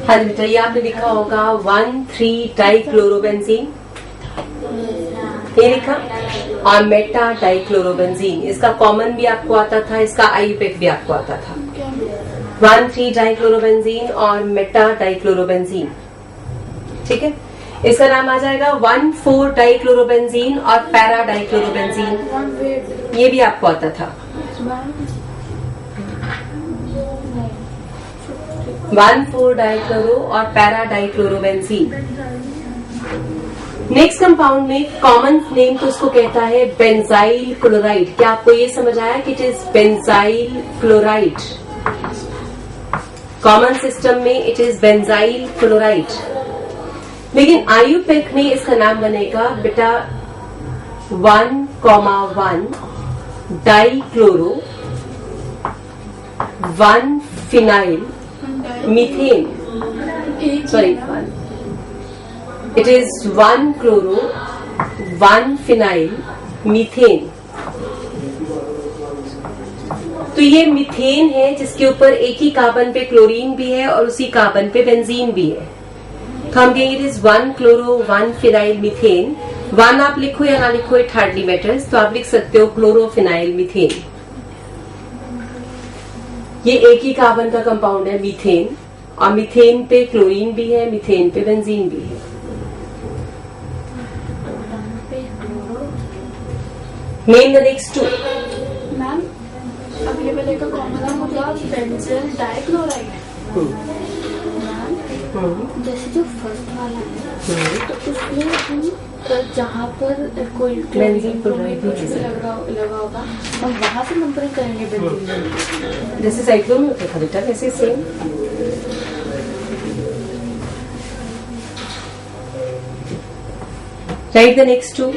हाँ जी बेटा, ये आपने लिखा होगा 1,3-डाइक्लोरोबेंजीन, ये लिखा, और मेटा डाइक्लोरोबेंजीन। इसका कॉमन भी आपको आता था, इसका आईयूपीएक भी आपको आता था। 1,3-डाइक्लोरोबेंजीन और मेटा डाइक्लोरोबेंजीन, ठीक है। इसका नाम आ जाएगा 1,4-डाइक्लोरोबेंजीन और पैरा डाइक्लोरोबेंजीन, ये भी आपको आता था। 1,4-डाइक्लोरो और पैरा डाइक्लोरोबेंजीन। नेक्स्ट कंपाउंड में कॉमन नेम तो उसको कहता है बेंजाइल क्लोराइड। क्या आपको ये समझ आया कि it is benzyl chloride? Common system में इट इज बेंजाइल क्लोराइड, लेकिन आईयूपीएक में इसका नाम बनेगा बेटा 1,1 dichloro 1 phenyl methane, sorry, it is 1 chloro 1 phenyl methane. तो ये मीथेन है जिसके ऊपर एक ही कार्बन पे क्लोरीन भी है और उसी कार्बन पे बेंजीन भी है। तो हम कहेंगे it is 1 chloro 1 phenyl methane. 1 आप लिखो या ना लिखो, इट हार्डली मैटर्स, तो आप लिख सकते हो क्लोरोफिनाइल मीथेन। ये एक ही कार्बन का कंपाउंड है मीथेन, और मीथेन पे क्लोरीन भी है, मीथेन पे बेंजीन भी है। Name the next two. Ma'am available का कॉमन होगा बेंजीन डाइक्लोराइड। जैसे जो फर्स्ट वाला है तो उसमें हम जहाँ पर कोई बेंजीन क्लोराइड लगा होगा हम वहां से नंबरिंग करेंगे बेंजीन। जैसे साइक्लो में होता था बेटा, वैसे same. Write the next two.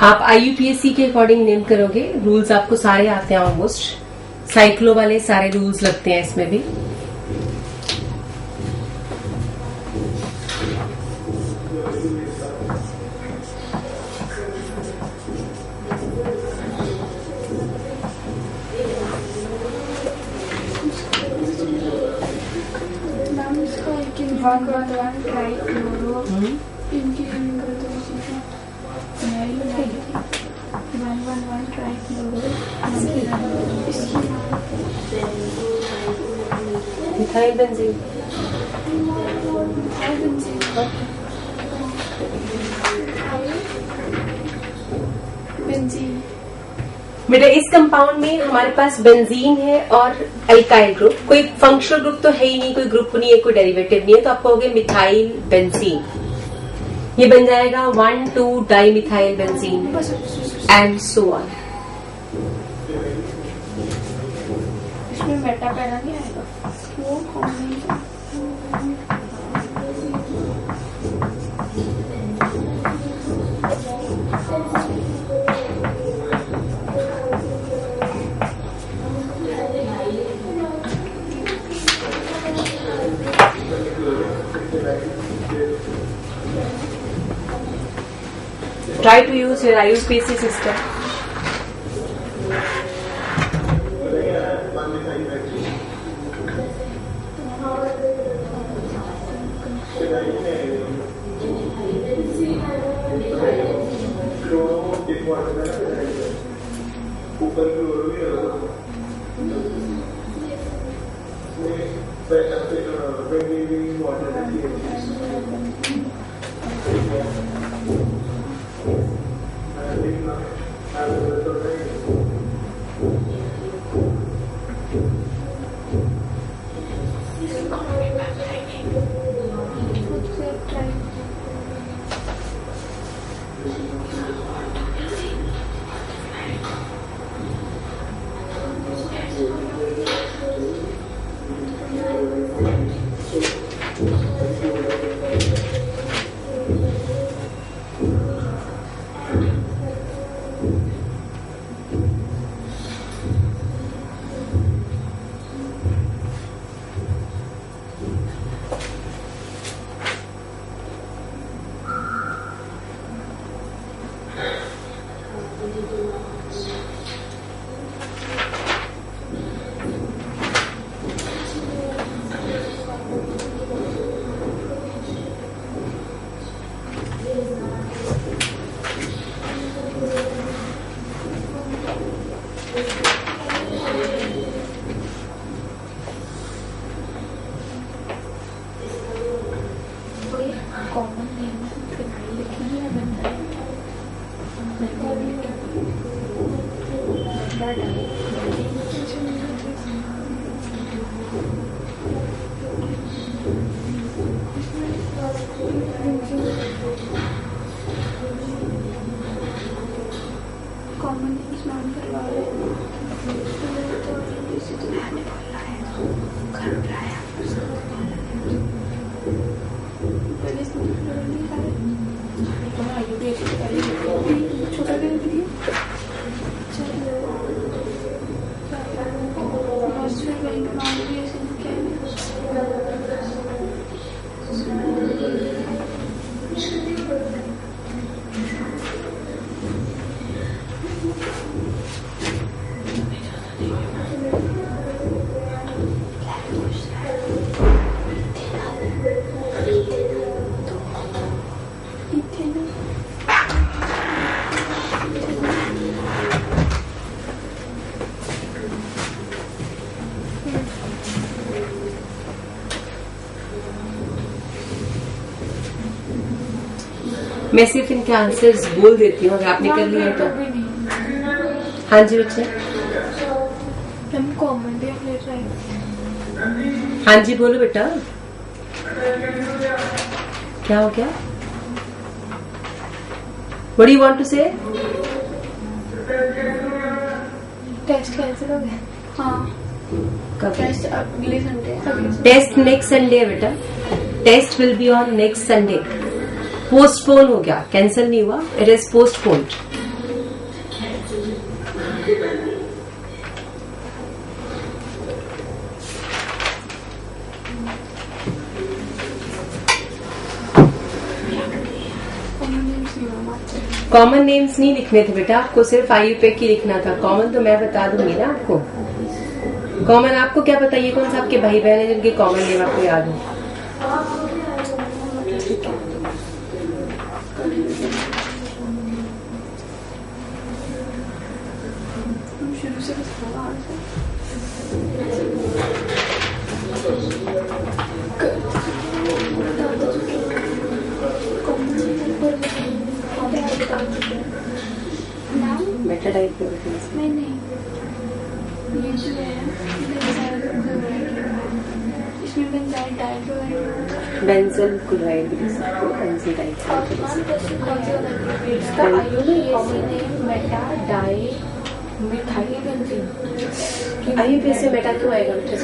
आप आईयूपीएससी के अकॉर्डिंग नेम करोगे। रूल्स आपको सारे आते हैं ऑलमोस्ट, साइक्लो वाले सारे रूल्स लगते हैं इसमें भी। Methyl benzene. बेटा इस कंपाउंड में हमारे पास बेंजीन है और अल्काइल ग्रुप, कोई फंक्शनल ग्रुप तो है ही नहीं, कोई ग्रुप नहीं है, कोई डेरिवेटिव नहीं है, तो आप कहोगे मिथाइल बेंजीन। ये बन जाएगा 1,2 dimethyl benzene and so on. इसमें मेटा पैरा नहीं आएगा, वो combination. Try to use your IUPAC system. मैं सिर्फ इनके आंसर्स बोल देती हूँ, अगर आपने कर लिया तो। हाँ जी बच्चे, हाँ जी बोलो बेटा, क्या हो गया? What do you want to say? Test cancel हो गया। हाँ, कब? टेस्ट अगले संडे। टेस्ट नेक्स्ट संडे है बेटा, test will be on next Sunday. Postpone हो गया, कैंसिल नहीं हुआ, it is postponed. Common names नहीं लिखने थे बेटा, आपको सिर्फ IUPAC की लिखना था। कॉमन तो मैं बता दूंगी ना आपको। कॉमन आपको क्या पता ये कौन सा आपके भाई बहन है जिनके कॉमन नेम आपको याद हो? शुरू से बेटा टाइप नहीं ये जो है इसमें बेंजाइल डाइक्लोराइड बेंजल क्लोराइड भी लिख सकते हो, बेंजल डाइक्लोराइड। इसका IUPAC name Meta di methyl benzene. IUPAC से मेटा क्यों आएगा बेटा?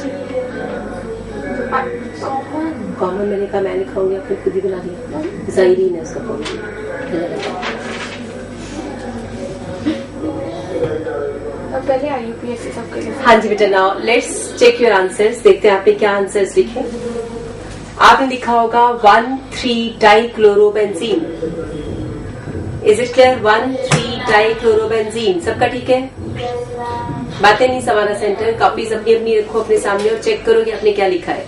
कॉमन मैंने कहा मैं लिखाऊंगी, आपने खुद ही बना दिया। जाइरीन है उसका कॉमन। पहले IUPAC सबके लिए। हाँ जी बेटा, now let's check your answers. देखते हैं आपने क्या आंसर्स लिखे। आपने लिखा होगा one three dichlorobenzene. Is it clear? One three dichlorobenzene. सबका ठीक है? बातें नहीं समाना सेंटर। कॉपीज अपनी अपनी रखो अपने सामने और चेक करो कि आपने क्या लिखा है।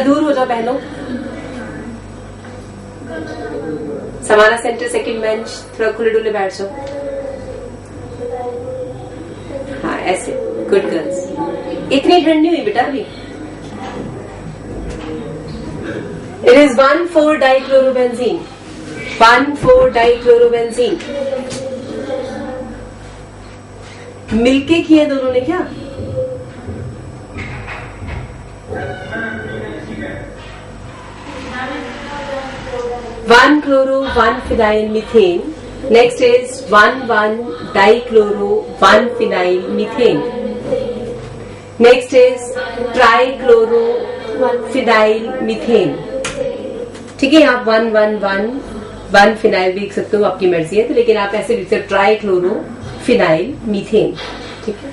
दूर हो जाओ बहनों। समाना सेंटर सेकंड बेंच, थोड़ा खुले डुले बैठ जाओ। हाँ ऐसे, गुड गर्ल्स। इतनी ठंड नहीं हुई बेटा अभी। It is one four dichlorobenzene. 1,4-डाइक्लोरोबेंजीन। मिलके किए दोनों ने क्या? One chloro one phenyl methane. Next is one one dichloro one phenyl methane. Next is trichloro one phenyl methane. ठीक है, आप 1,1,1 भी लिख सकते हो, आपकी मर्जी है। तो लेकिन आप ऐसे लिख सकते हो ट्राइक्लोरो फिनाइल मीथेन। ठीक है,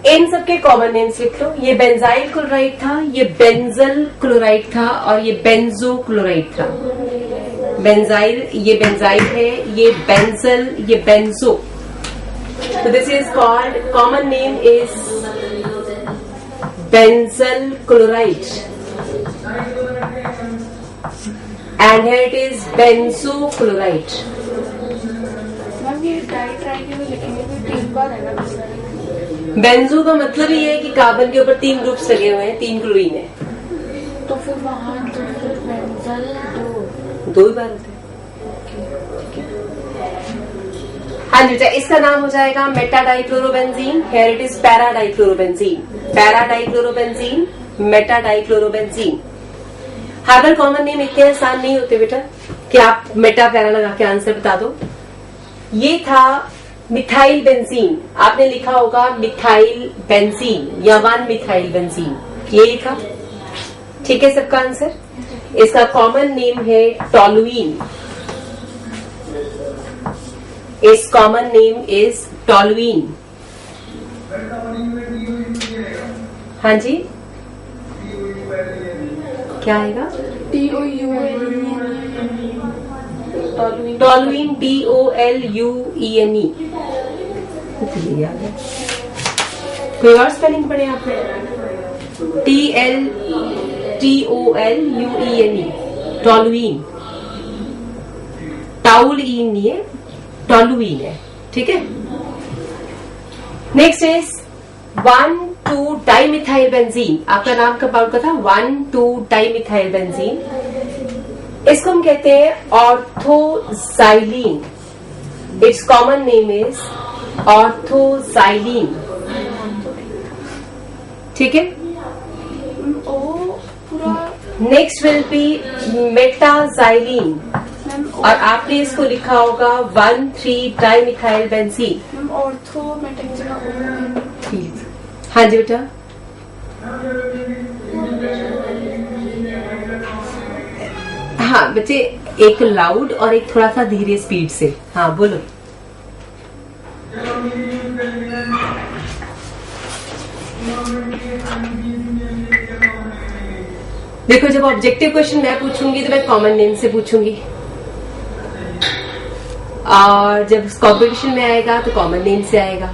इन सबके कॉमन नेम्स लिख लो। ये बेंजाइल क्लोराइड था, ये बेंजल क्लोराइड था और ये बेंजो क्लोराइड था। बेंजाइल ये बेंजाइल है, ये बेंजल ये बेंजो। तो this is called, common name is benzyl chloride and here it is benzo chloride. Ma'am ये डाई में लिखेंगे तो 3 बार है ना? बेंजो का मतलब ये है कि कार्बन के ऊपर 3 ग्रुप्स लगे हुए हैं, 3 क्लोरीन है। तो फिर वहाँ तो फिर बेंजल 2 ही बार होते हैं। हाँ जी बेटा, इसका नाम हो जाएगा meta dichlorobenzene. Here it is para dichlorobenzene. Para dichlorobenzene, meta dichlorobenzene. अगर कॉमन नेम इतने आसान नहीं होते बेटा कि आप मेटा पैरा लगा के आंसर बता दो। ये था मिथाइल बेंजीन। आपने लिखा होगा मिथाइल बेंजीन या 1-मिथाइल बेंजीन, ये लिखा। ठीक है, सबका आंसर। इसका कॉमन नेम है टॉलुइन। इस कॉमन नेम इज टॉलुइन। हाँ जी, क्या आएगा? Toluene, TOLUENE। कोई और स्पेलिंग पढ़े आपने? TOLUENE, toluene. टाउलिन नहीं है, टॉलुइन है। ठीक है, नेक्स्ट इज 1,2-डाइमिथाइल बेंजीन। आपका नाम कब आउट का था? One two dimethyl benzene. इसको हम कहते हैं orthoxylene. It's common name is orthoxylene. ठीक है, नेक्स्ट विल बी मेटाजाइलीन और आपने इसको लिखा होगा 1,3-डाइमिथाइल बेंजीन। हाँ जी बेटा, हाँ बच्चे, एक लाउड और एक थोड़ा सा धीरे स्पीड से। हाँ बोलो। देखो जब ऑब्जेक्टिव क्वेश्चन मैं पूछूंगी तो मैं कॉमन नेम से पूछूंगी, और जब कॉम्पिटिशन में आएगा तो कॉमन नेम से आएगा,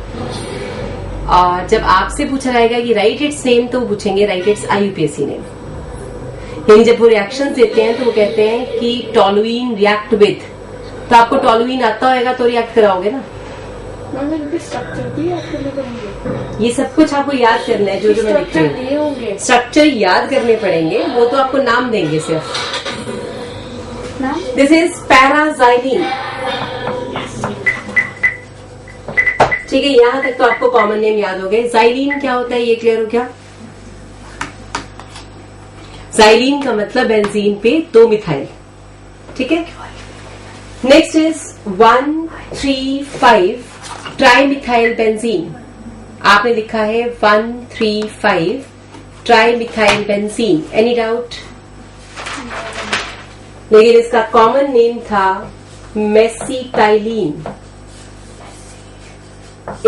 और जब आपसे पूछा जाएगा कि राइट इट्स नेम तो वो पूछेंगे राइट इट्स IUPAC नेम। यानी जब वो रिएक्शन देते हैं तो वो कहते हैं कि टॉलुइन रिएक्ट विद, तो आपको टॉलुइन आता होगा तो रिएक्ट कराओगे ना। स्ट्रक्चर भी याद करने पड़ेंगे, ये सब कुछ आपको याद करना है, जो मैं लिख रही हूँ स्ट्रक्चर याद करने पड़ेंगे, वो तो आपको नाम देंगे सिर्फ। दिस इज पैराजाइलिन, ठीक है। यहां तक तो आपको कॉमन नेम याद हो गए। जाइलिन क्या होता है ये क्लियर हो गया? जाइलिन का मतलब बेंजीन पे 2 मिथाइल, ठीक है। Next is 1,3,5 trimethyl benzene. आपने लिखा है 1,3,5 ट्राइमिथाइल बेंजीन, एनी डाउट? लेकिन इसका कॉमन नेम था मेसिटाइलिन।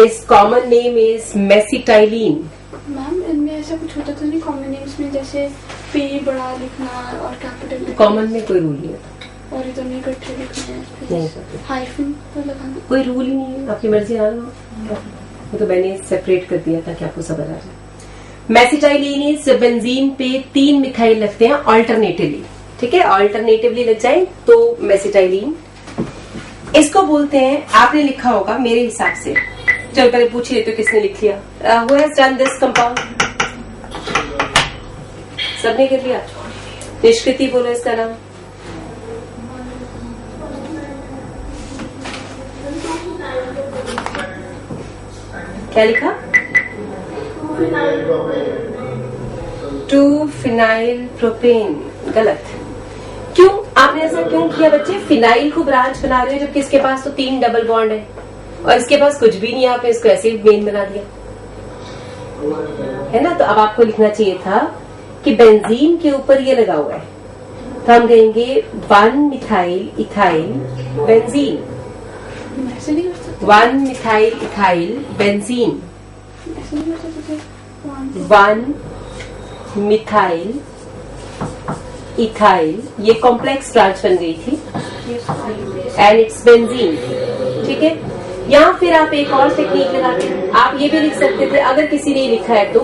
इस कॉमन नेम इज मेसिटाइलिन। मैम इनमें ऐसा कुछ होता तो नहीं कॉमन नेम्स में, जैसे P बड़ा लिखना और कैपिटल? कॉमन में कोई रूल नहीं होता, और इधर नहीं इकट्ठे लिखना नहीं है, हाइफन तो लगाना, कोई रूल ही नहीं है, अपनी मर्जी आ लो। वो तो मैंने सेपरेट कर दिया ताकि आपको समझ आ जाए। मेसिटाइलिन इज बेंजीन पे 3 मिथाइल लगते हैं ऑल्टरनेटिवली, ठीक है। ऑल्टरनेटिवली लग जाए तो मेसिटाइलिन। इसको बोलते हैं, आपने लिखा होगा मेरे हिसाब से, चलो पहले पूछ लेते तो किसने लिख लिया। Who has done this compound? सबने कर लिया। निष्कृति बोलो इसका नाम। क्या लिखा? 2-फिनाइल प्रोपेन। गलत। क्यों आपने ऐसा क्यों किया बच्चे? फिनाइल को ब्रांच बना रहे हो जबकि इसके पास तो 3 डबल बॉन्ड है और इसके पास कुछ भी नहीं है, आपने इसको ऐसे ही मेन बना दिया है ना। तो अब आपको लिखना चाहिए था कि बेंजीन के ऊपर ये लगा हुआ है, तो हम कहेंगे one methyl ethyl benzene, one methyl ethyl benzene, one methyl ethyl. ये कॉम्प्लेक्स ब्रांच बन गई थी एंड इट्स बेंजीन, ठीक है। या फिर आप एक और टेक्निक लगाते, आप ये भी लिख सकते थे, अगर किसी ने लिखा है तो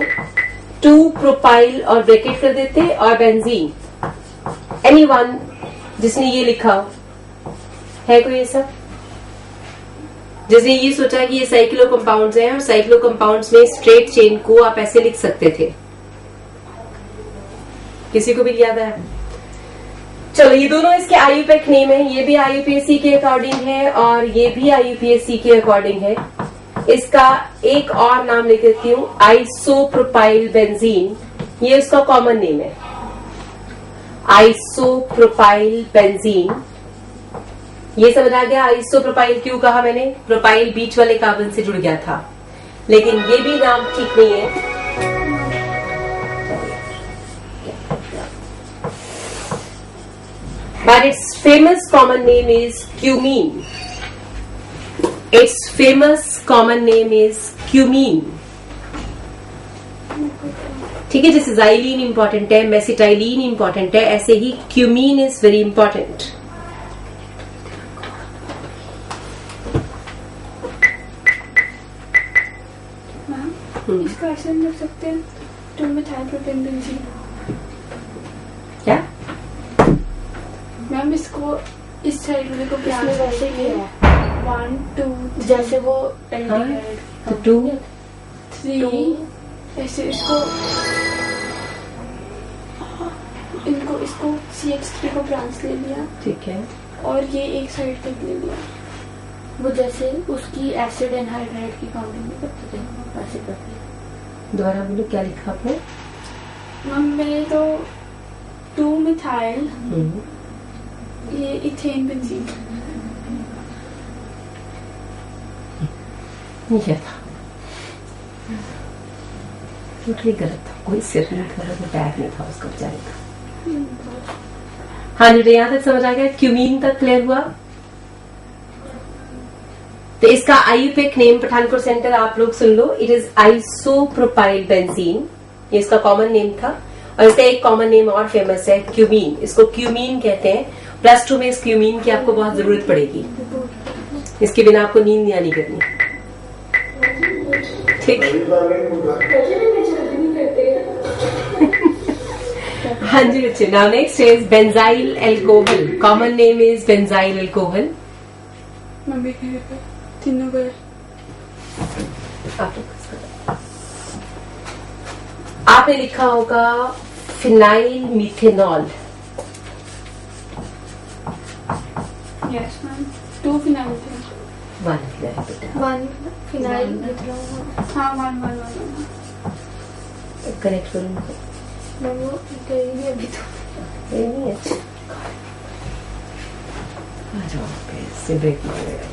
2-प्रोपाइल और ब्रैकेट कर देते और बेंजीन। एनीवन जिसने ये लिखा है कोई ऐसा? जैसे ये सोचा कि ये साइक्लो कंपाउंड्स हैं और साइक्लो कंपाउंड्स में स्ट्रेट चेन को आप ऐसे लिख सकते थे, किसी को भी याद है? चलो ये दोनों इसके IUPAC नेम है, ये भी IUPAC के अकॉर्डिंग है और ये भी IUPAC के अकॉर्डिंग है। इसका एक और नाम लिख देती हूँ, आइसोप्रोपाइल बेंजीन। ये उसका कॉमन नेम है, आइसोप्रोपाइल बेंजीन। ये समझ आ गया? आइसोप्रोपाइल क्यों कहा मैंने? प्रोपाइल बीच वाले कार्बन से जुड़ गया था, लेकिन ये भी नाम ठीक नहीं है। But its famous common name is cumene. Its famous common name is cumene. ठीक है, जैसे जाइलिन इंपॉर्टेंट है, मेसिटाइलिन इंपॉर्टेंट है, ऐसे ही cumene is very important. Ma'am इसका ऐसे हम लिख सकते हैं 2-मिथाइल प्रोपेन बेंजीन। क्या मैम इसको इस साइड वाले को प्यार वैसे ही है 1 2 जैसे वो तो 2 3 ऐसे इसको इनको इसको CH3 को ब्रांच ले लिया, ठीक है, और ये एक साइड तक ले लिया। वो जैसे उसकी एसिड एनहाइड्राइड की काउंटिंग भी करते थे वैसे करते। दोबारा बोलो क्या लिखा आपने? मैम मैंने तो 2-मिथाइल ये इथेन बेंजीन ये था, टोटली गलत था, कोई सिर नहीं था, कोई पैर नहीं था उसका बेचारे का। हाँ जी, यहाँ तक समझ आ गया? क्यूमीन तक क्लियर हुआ? तो इसका IUPAC नेम पठानकोट सेंटर आप लोग सुन लो, इट इज आइसोप्रोपाइल बेंजीन, ये इसका कॉमन नेम था। और इसका एक कॉमन नेम और फेमस है क्यूमीन, इसको क्यूमीन कहते हैं। +2 में इस क्यूमीन की आपको बहुत जरूरत पड़ेगी, इसके बिना आपको नींद नहीं आनी करनी, ठीक। हाँ जी बच्चे, now next is benzyl alcohol, common name is benzyl alcohol. तीनों गए। आपने लिखा होगा phenyl methanol. Yes ma'am, 2 phenyl थे। 1 फिनाइल बेटा, 1 फिनाइल मिथेनॉल। हाँ 1 कनेक्ट करूँ मैम वो गई नहीं अभी तो। ये नहीं अच्छा, आ जाओ, इससे ब्रेक मांगेगा।